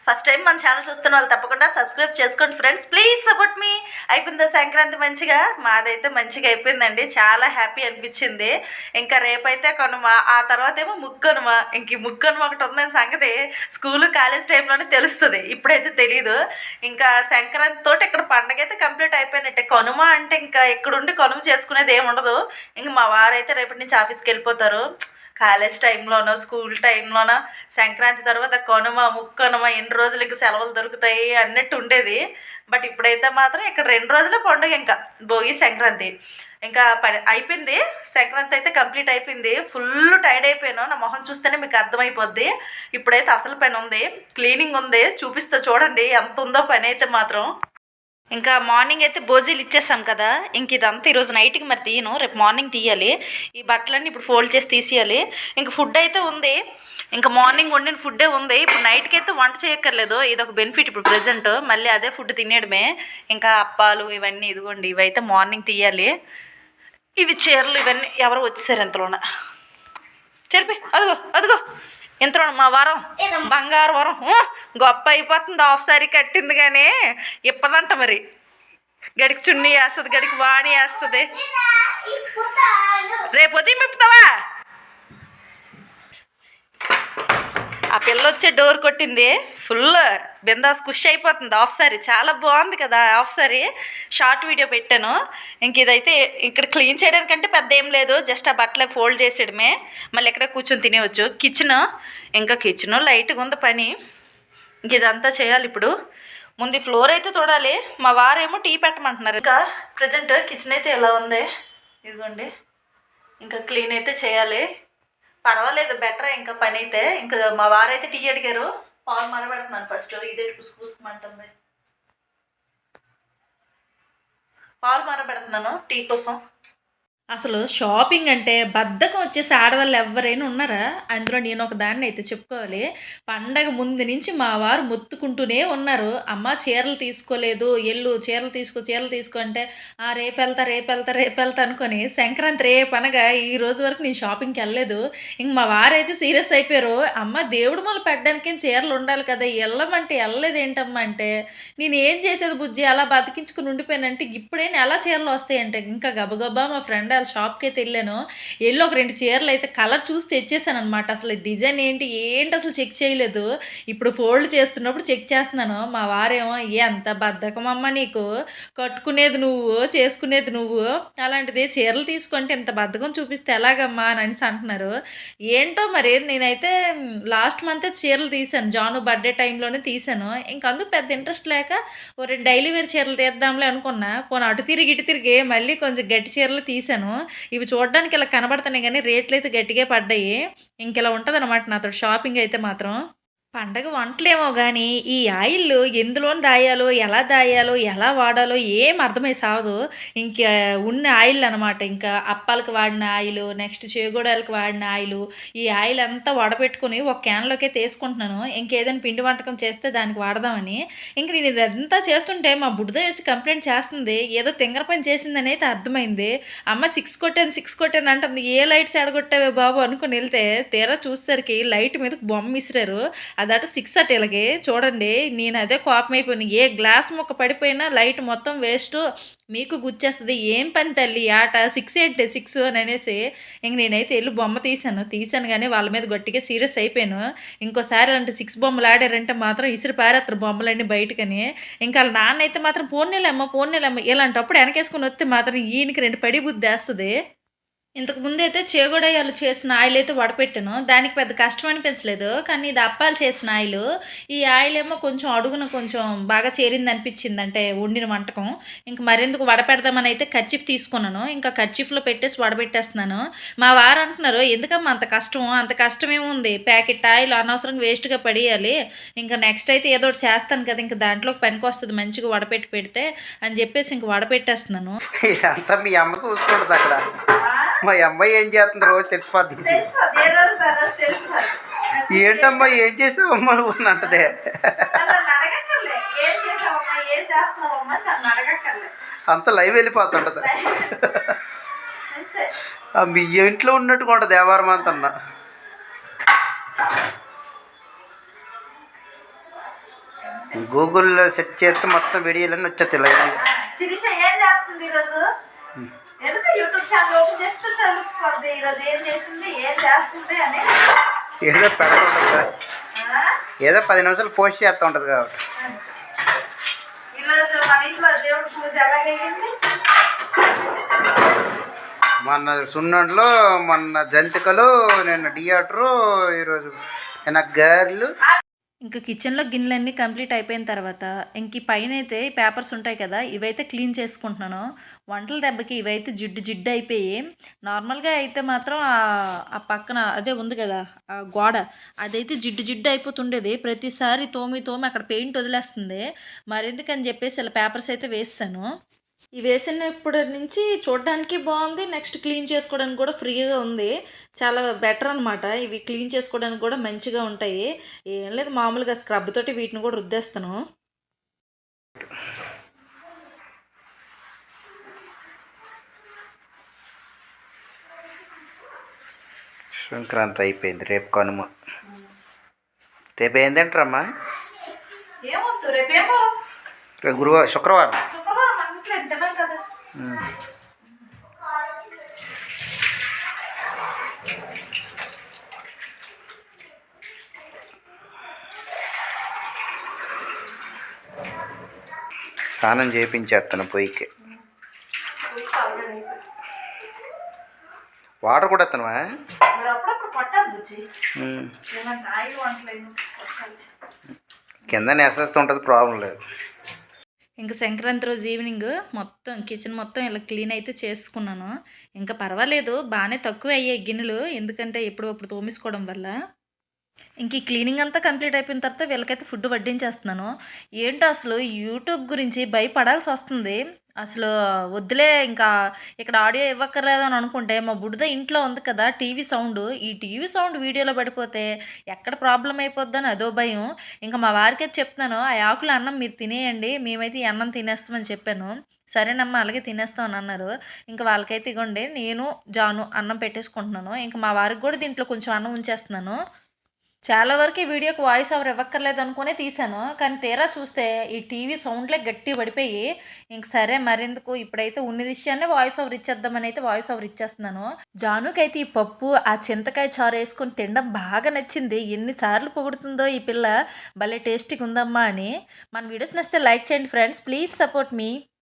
First time మన channel చూస్తున్న వాళ్ళు తప్పకుండా సబ్స్క్రైబ్ చేసుకోండి ఫ్రెండ్స్. ప్లీజ్ సపోర్ట్ మీ. అయిపోయిందా సంక్రాంతి మంచిగా? మాదైతే మంచిగా అయిపోయిందండి. చాలా హ్యాపీ అనిపించింది. ఇంకా రేపైతే కనుమ, ఆ తర్వాత ఏమో ముక్కనుమ. ఇంక ఈ ముక్కనుమ ఒకటి ఉందని సంగతి స్కూలు కాలేజ్ టైంలోనే తెలుస్తుంది, ఇప్పుడైతే తెలీదు. ఇంకా సంక్రాంతి తోటి ఇక్కడ పండగ అయితే కంప్లీట్ అయిపోయినట్టే. కనుమ అంటే ఇంకా ఇక్కడుండి కనుమ చేసుకునేది ఏమి ఉండదు. ఇంక మా వారైతే రేపటి నుంచి ఆఫీస్కి వెళ్ళిపోతారు. కాలేజ్ టైంలోనో స్కూల్ టైంలోనో సంక్రాంతి తర్వాత కనుమ ముక్కనుమ ఎన్ని రోజులు ఇంకా సెలవులు దొరుకుతాయి అన్నట్టు ఉండేది. బట్ ఇప్పుడైతే మాత్రం ఇక్కడ 2 రోజుల పండుగ, ఇంకా భోగి సంక్రాంతి ఇంకా పని అయిపోయింది. సంక్రాంతి అయితే కంప్లీట్ అయిపోయింది. ఫుల్ టైర్డ్ అయిపోయాను. నా మొహం చూస్తేనే మీకు అర్థమైపోద్ది. ఇప్పుడైతే అసలు పని ఉంది, క్లీనింగ్ ఉంది, చూపిస్తా చూడండి ఎంత ఉందో పని అయితే మాత్రం. ఇంకా మార్నింగ్ అయితే భోజీలు ఇచ్చేసాం కదా, ఇంక ఇదంతా ఈరోజు నైట్కి మరి తీయను, రేపు మార్నింగ్ తీయాలి. ఈ బట్టలన్నీ ఇప్పుడు ఫోల్డ్ చేసి తీసేయాలి. ఇంక ఫుడ్ అయితే ఉంది, ఇంకా మార్నింగ్ వండిన ఫుడ్డే ఉంది. ఇప్పుడు నైట్కి అయితే వంట చేయక్కర్లేదు, ఇది ఒక బెనిఫిట్ ఇప్పుడు ప్రెజెంట్. మళ్ళీ అదే ఫుడ్ తినేయడమే. ఇంకా అప్పాలు ఇవన్నీ ఇదిగోండి, ఇవైతే మార్నింగ్ తీయాలి. ఇవి చీరలు ఇవన్నీ ఎవరో వచ్చేసారు ఎంతలోన. చెరిపి అదిగో అదిగో ఇంతలో మా వరం బంగారు వరం గొప్ప అయిపోతుంది. హాఫ్ సారీ కట్టింది కానీ ఇప్పదంట మరి. గడికి చున్నీ వేస్తుంది, గడికి వాణి వేస్తుంది. రేపు ఉదయం ఇప్పుతావా? ఆ పిల్ల వచ్చే డోర్ కొట్టింది. ఫుల్ బిందాస్ ఖుషి అయిపోతుంది. హాఫ్ సారీ చాలా బాగుంది కదా. హాఫ్ సారీ షార్ట్ వీడియో పెట్టాను. ఇంక ఇదైతే ఇక్కడ క్లీన్ చేయడానికంటే పెద్ద ఏం లేదు, జస్ట్ ఆ బట్టలే ఫోల్డ్ చేసేయడమే. మళ్ళీ ఎక్కడ కూర్చొని తినేవచ్చు. కిచెన్ లైట్గా ఉంది పని. ఇంక ఇదంతా చేయాలి ఇప్పుడు. ముందు ఫ్లోర్ అయితే తోడాలి. మా వారేమో టీ పెట్టమంటున్నారు. ఇంకా ప్రజెంట్ కిచెన్ అయితే ఎలా ఉంది ఇదిగోండి. ఇంకా క్లీన్ అయితే చేయాలి. పర్వాలేదు, బెటర్ ఇంకా పని అయితే. ఇంకా మా వారైతే టీ అడిగారు. పాలు మరబెడుతున్నాను ఫస్ట్. ఇదే పుసుకుమంటుంది. పాలు మరబెడుతున్నాను టీ కోసం. అసలు షాపింగ్ అంటే బద్ధకం వచ్చేసి ఆడవాళ్ళు ఎవరైనా ఉన్నారా? అందులో నేను ఒక దాన్ని అయితే చెప్పుకోవాలి. పండగ ముందు నుంచి మా వారు మొత్తుకుంటూనే ఉన్నారు, అమ్మ చీరలు తీసుకోలేదు, చీరలు తీసుకో అంటే రేపెళ్తా అనుకొని సంక్రాంతి రేపనగా ఈ రోజు వరకు నేను షాపింగ్కి వెళ్ళలేదు. ఇంక మా వారైతే సీరియస్ అయిపోయారు, అమ్మ దేవుడు మొదలు పెట్టడానికి చీరలు ఉండాలి కదా, వెళ్ళమంటే వెళ్ళలేదు ఏంటమ్మా అంటే, నేను ఏం చేసేది బుజ్జి, అలా బతికించుకుని ఉండిపోయానంటే ఇప్పుడేనా ఎలా చీరలు వస్తాయంటే, ఇంకా గబగబా మా ఫ్రెండ్ వాళ్ళ షాప్కి అయితే వెళ్ళాను. ఒక 2 చీరలు అయితే కలర్ చూసి తెచ్చేసాను అనమాట. అసలు డిజైన్ ఏంటి అసలు చెక్ చేయలేదు. ఇప్పుడు ఫోల్డ్ చేస్తున్నప్పుడు చెక్ చేస్తున్నాను. మా వారేమో ఎంత బద్ధకం అమ్మ నీకు, కట్టుకునేది నువ్వు చేసుకునేది నువ్వు, అలాంటిది చీరలు తీసుకుంటే ఇంత బద్ధకం చూపిస్తే ఎలాగమ్మా అని అనేసి అంటున్నారు. ఏంటో మరి నేనైతే లాస్ట్ మంతే చీరలు తీసాను, జాను బర్త్డే టైంలోనే తీసాను. ఇంక అందుకు పెద్ద ఇంట్రెస్ట్ లేక ఓ 2 డైలీ వేర్ చీరలు తీద్దాంలే అనుకున్నా. పోనీ అటు తిరిగి మళ్ళీ కొంచెం గట్టి చీరలు తీసాను. ఇవి చూడడానికి ఇలా కనబడుతున్నాయి కానీ రేట్లు అయితే గట్టిగా పడ్డాయి. ఇంక ఇలా ఉంటదనమాట నాతో షాపింగ్ అయితే మాత్రం. పండగ వంటలేమో గానీ, ఈ ఆయిల్లు ఎందులోని దాయాలో, ఎలా దాయాలో, ఎలా వాడాలో ఏం అర్థమై సావదు. ఇంకా ఉన్న ఆయిల్ అనమాట. ఇంకా అప్పాలకి వాడిన ఆయిలు, నెక్స్ట్ చేగోడాలకి వాడిన ఆయిలు, ఈ ఆయిల్ అంతా వడపెట్టుకొని ఒక క్యాన్‌లోకే తీసుకుంటున్నాను. ఇంకేదైనా పిండి వంటకం చేస్తే దానికి వాడదామని. ఇంక నేను ఇదంతా చేస్తుంటే మా బుడ్డదయ్య వచ్చి కంప్లెయింట్ చేస్తుంది. ఏదో తింగర పని చేసిందని అయితే అర్థమైంది. అమ్మ 6 కొట్టాను అంటుంది. ఏ లైట్స్ ఎడగొట్టావే బాబు అనుకుని వెళ్తే, తీరా చూసేసరికి లైట్ మీదకి బొమ్మ విసిరారు. అదట 6 అట ఇలాగే చూడండి. నేను అదే కోపం అయిపోయాను. ఏ గ్లాస్ ముక్క పడిపోయినా లైట్ మొత్తం వేస్ట్, మీకు గుచ్చేస్తుంది. ఏం పని తల్లి ఆట 6 ఏంటి 6 అని అనేసి ఇంక నేనైతే వెళ్ళి బొమ్మ తీసాను కానీ వాళ్ళ మీద గట్టిగా సీరియస్ అయిపోయాను. ఇంకోసారి అలాంటి 6 బొమ్మలు ఆడారంటే మాత్రం ఇసిరి పారేస్తారు బొమ్మలన్నీ బయటకని. ఇంకా వాళ్ళ నాన్న అయితే మాత్రం పోనీలేమ్మ ఇలాంటప్పుడు వెనకేసుకుని వస్తే మాత్రం ఈయనకి 2 పడి బుద్ధి వేస్తుంది. ఇంతకుముందైతే చేగోడయ్యాలు చేసిన ఆయిల్ అయితే వడపెట్టాను. దానికి పెద్ద కష్టం అనిపించలేదు. కానీ ఇది అప్పాలు చేసిన ఆయిలు. ఈ ఆయిల్ ఏమో కొంచెం అడుగున కొంచెం బాగా చేరింది అనిపించింది, అంటే వండిన వంటకం. ఇంక మరెందుకు వడపెడదామని అయితే కర్చీఫ్ తీసుకున్నాను. ఇంకా కర్చీఫ్లో పెట్టేసి వడబెట్టేస్తున్నాను. మా వారు అంటున్నారు, ఎందుకమ్మా అంత కష్టం ఏముంది, ప్యాకెట్ ఆయిల్ అనవసరంగా వేస్ట్గా పడేయాలి, ఇంకా నెక్స్ట్ అయితే ఏదో ఒకటి చేస్తాను కదా, ఇంకా దాంట్లోకి పనికి వస్తుంది మంచిగా వడపెట్టి పెడితే అని చెప్పేసి ఇంక వడపెట్టేస్తున్నాను. ఇదంతా మీ అమ్మ చూసుకుంటుంది అక్కడ. మా అమ్మాయి ఏం చేస్తుంది రోజు తెలిసిపోద్ది. ఏంటమ్మా ఏం చేసావమ్మా నువ్వు అని అంటదే. అంత లైవ్ వెళ్ళిపోతుంటది. మీ ఇంట్లో ఉన్నట్టుగా ఉంటుంది దేవారం అంతన్నా. గూగుల్లో సెర్చ్ చేస్తే మొత్తం వీడియోలన్నీ వచ్చేస్తాయి లైవ్. శిరీష ఏం చేస్తుంది ఈరోజు? ఎందుకు యూట్యూబ్ ఛానల్ ఓపెన్ చేస్తే తెలుస్తుంది ఈరోజు ఏం చేస్తుంది, ఏం చేస్తుంది అని. ఏదో పెడతా ఉంటుంది కదా, ఏదో 10 నిమిషాలు పోస్ట్ చేస్తూ ఉంటుంది కాబట్టి. ఈరోజు మన ఇంట్లో దేవుడి పూజ ఎలాగైంది? మొన్న సున్నుండలు, మొన్న జంతికలు, నిన్న థియేటరు, ఈరోజు నిన్న గారెలు. ఇంకా కిచెన్లో గిన్నెలన్నీ కంప్లీట్ అయిపోయిన తర్వాత ఇంక ఈ పైన అయితే ఈ పేపర్స్ ఉంటాయి కదా, ఇవైతే క్లీన్ చేసుకుంటున్నాను. వంటల దెబ్బకి ఇవైతే జిడ్డు జిడ్డు అయిపోయి, నార్మల్గా అయితే మాత్రం ఆ పక్కన అదే ఉంది కదా ఆ గోడ, అదైతే జిడ్డు జిడ్డు అయిపోతుండేది. ప్రతిసారి తోమి తోమి అక్కడ పెయింట్ వదిలేస్తుంది. మరెందుకని చెప్పేసి ఇలా పేపర్స్ అయితే వేసాను. ఇవి వేసినప్పటి నుంచి చూడడానికి బాగుంది, నెక్స్ట్ క్లీన్ చేసుకోవడానికి కూడా ఫ్రీగా ఉంది. చాలా బెటర్ అనమాట. ఇవి క్లీన్ చేసుకోవడానికి కూడా మంచిగా ఉంటాయి. ఏం లేదు, మామూలుగా స్క్రబ్ తోటి వీటిని కూడా రుద్దేస్తాను. సంక్రాంతి అయిపోయింది, రేపు కనుమ. రేపు ఏంటంటారమ్మా? ఏమొద్దు, రేపేమో రేపు గురువారం, శుక్రవారం. శుక్రవారం మన ఇంట్లో తినాలి కదా. స్నానం చేయించేస్తాను పొయ్యికి. వాటర్ కూడా ఎత్తానువా? మరి అప్పుడప్పుడు పట్టాలి బుజ్జి. ఏమన్నా ఆయిల్ వంటలేదు పట్టాలి. కింద నెసెస్ ఉంటుంది, ప్రాబ్లం లేదు. ఇంకా సంక్రాంతి రోజు ఈవినింగ్ మొత్తం కిచెన్ మొత్తం ఇలా క్లీన్ అయితే చేసుకున్నాను. ఇంకా పర్వాలేదు, బాగానే తక్కువ అయ్యాయి గిన్నెలు, ఎందుకంటే ఎప్పుడప్పుడు తోమేసుకోవడం వల్ల. ఇంక ఈ క్లీనింగ్ అంతా కంప్లీట్ అయిపోయిన తర్వాత వీళ్ళకైతే ఫుడ్ వడ్డించేస్తున్నాను. ఏంటో అసలు యూట్యూబ్ గురించి భయపడాల్సి వస్తుంది. అసలు వద్దులే, ఇంకా ఇక్కడ ఆడియో ఇవ్వక్కర్లేదు అని అనుకుంటే, మా బుడ్డద ఇంట్లో ఉంది కదా టీవీ సౌండ్, ఈ టీవీ సౌండ్ వీడియోలో పడిపోతే ఎక్కడ ప్రాబ్లం అయిపోద్దని అదో భయం. ఇంకా మా వారికైతే చెప్తున్నాను, ఆ ఆకుల అన్నం మీరు తినేయండి, మేమైతే ఈ అన్నం తినేస్తామని చెప్పాను. సరేనమ్మా అలాగే తినేస్తాం అని అన్నారు. ఇంకా వాళ్ళకైతే ఇగోండి నేను జాను అన్నం పెట్టేసుకుంటున్నాను. ఇంకా మా వారికి కూడా దీంట్లో కొంచెం అన్నం ఉంచేస్తున్నాను. చాలా వరకు ఈ వీడియోకి వాయిస్ ఓవర్ ఇవ్వక్కర్లేదు అనుకునే తీశాను, కానీ తీరా చూస్తే ఈ టీవీ సౌండ్లే గట్టి పడిపోయి, ఇంక సరే మరెందుకు ఇప్పుడైతే ఉన్న విషయాన్ని వాయిస్ ఓవర్ ఇచ్చేద్దామని అయితే వాయిస్ ఓవర్ ఇచ్చేస్తున్నాను. జానుకైతే ఈ పప్పు ఆ చింతకాయ చారు వేసుకొని తినడం బాగా నచ్చింది. ఎన్నిసార్లు పొగుడుతుందో ఈ పిల్ల, భలే టేస్టీగా ఉందమ్మా అని. మన వీడియోస్ నచ్చితే లైక్ చేయండి ఫ్రెండ్స్, ప్లీజ్ సపోర్ట్ మీ.